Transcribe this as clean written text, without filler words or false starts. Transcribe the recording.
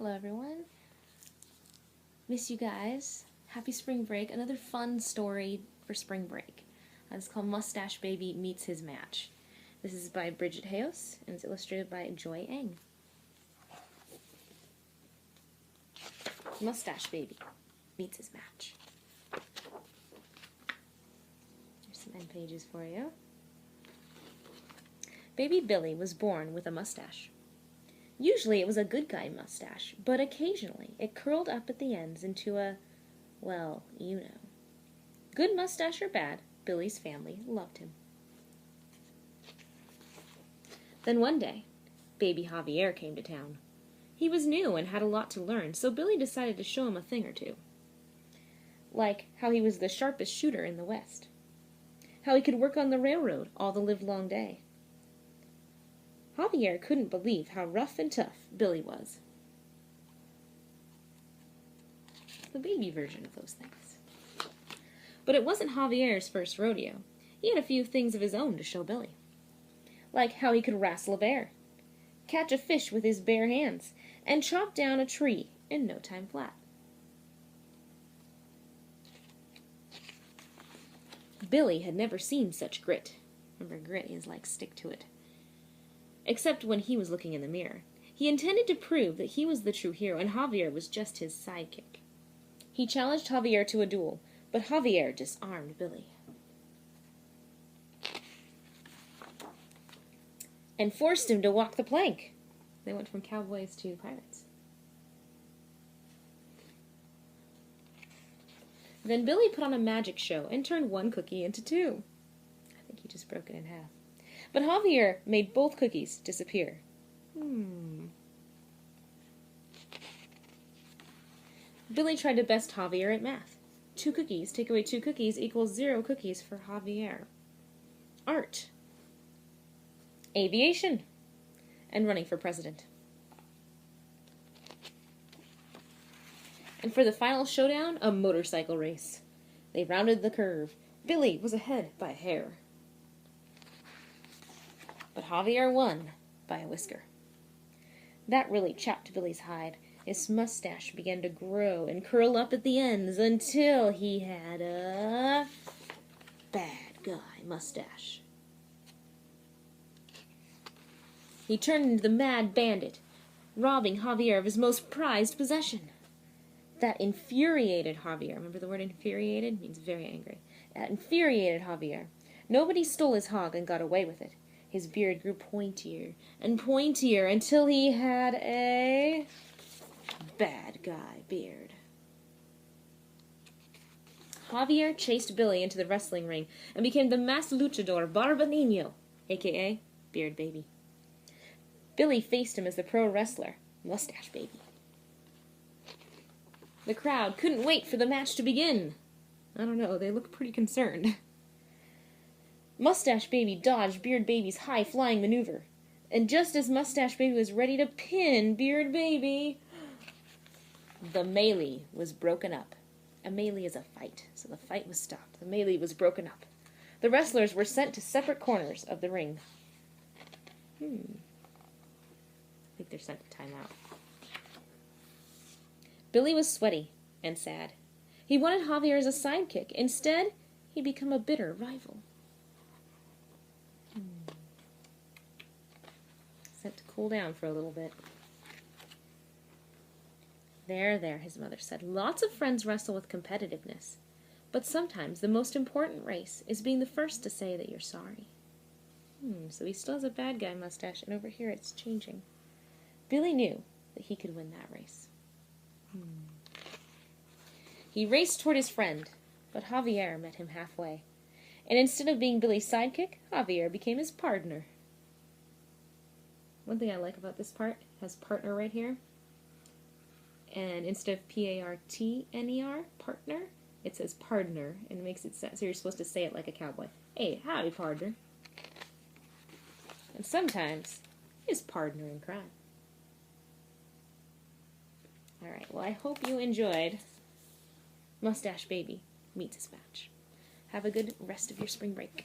Hello everyone. Miss you guys. Happy spring break. Another fun story for spring break. It's called Mustache Baby Meets His Match. This is by Bridget Heos and it's illustrated by Joy Eng. Mustache Baby meets his match. Here's some end pages for you. Baby Billy was born with a mustache. Usually it was a good guy mustache, but occasionally it curled up at the ends into a, well, you know. Good mustache or bad, Billy's family loved him. Then one day, baby Javier came to town. He was new and had a lot to learn, so Billy decided to show him a thing or two. Like how he was the sharpest shooter in the West. How he could work on the railroad all the livelong day. Javier couldn't believe how rough and tough Billy was. The baby version of those things. But it wasn't Javier's first rodeo. He had a few things of his own to show Billy. Like how he could wrestle a bear, catch a fish with his bare hands, and chop down a tree in no time flat. Billy had never seen such grit. Remember, grit is like stick to it. Except when he was looking in the mirror. He intended to prove that he was the true hero and Javier was just his sidekick. He challenged Javier to a duel, but Javier disarmed Billy. And forced him to walk the plank. They went from cowboys to pirates. Then Billy put on a magic show and turned one cookie into two. I think he just broke it in half. But Javier made both cookies disappear. Billy tried to best Javier at math. 2 cookies take away 2 cookies equals 0 cookies for Javier. Art. Aviation. And running for president. And for the final showdown, a motorcycle race. They rounded the curve. Billy was ahead by a hair. But Javier won by a whisker. That really chapped Billy's hide. His mustache began to grow and curl up at the ends until he had a bad guy mustache. He turned into the mad bandit, robbing Javier of his most prized possession. That infuriated Javier. Remember the word infuriated? It means very angry. That infuriated Javier. Nobody stole his hog and got away with it. His beard grew pointier and pointier until he had a bad guy beard. Javier chased Billy into the wrestling ring and became the masked luchador Barba Niño, a.k.a. Beard Baby. Billy faced him as the pro wrestler, Mustache Baby. The crowd couldn't wait for the match to begin. I don't know, they look pretty concerned. Mustache Baby dodged Beard Baby's high-flying maneuver. And just as Mustache Baby was ready to pin Beard Baby, the melee was broken up. A melee is a fight, so the fight was stopped. The melee was broken up. The wrestlers were sent to separate corners of the ring. I think they're sent to timeout. Billy was sweaty and sad. He wanted Javier as a sidekick. Instead, he became a bitter rival. Sent to cool down for a little bit. There, his mother said. Lots of friends wrestle with competitiveness. But sometimes the most important race is being the first to say that you're sorry. So he still has a bad guy mustache, and over here it's changing. Billy knew that he could win that race. He raced toward his friend, but Javier met him halfway. And instead of being Billy's sidekick, Javier became his partner. One thing I like about this part, it has partner right here. And instead of P-A-R-T-N-E-R, partner, it says pardner, and it makes it so you're supposed to say it like a cowboy. Hey, howdy, partner. And sometimes, his partner in crime. Alright, well, I hope you enjoyed Mustache Baby Meets His Match. Have a good rest of your spring break.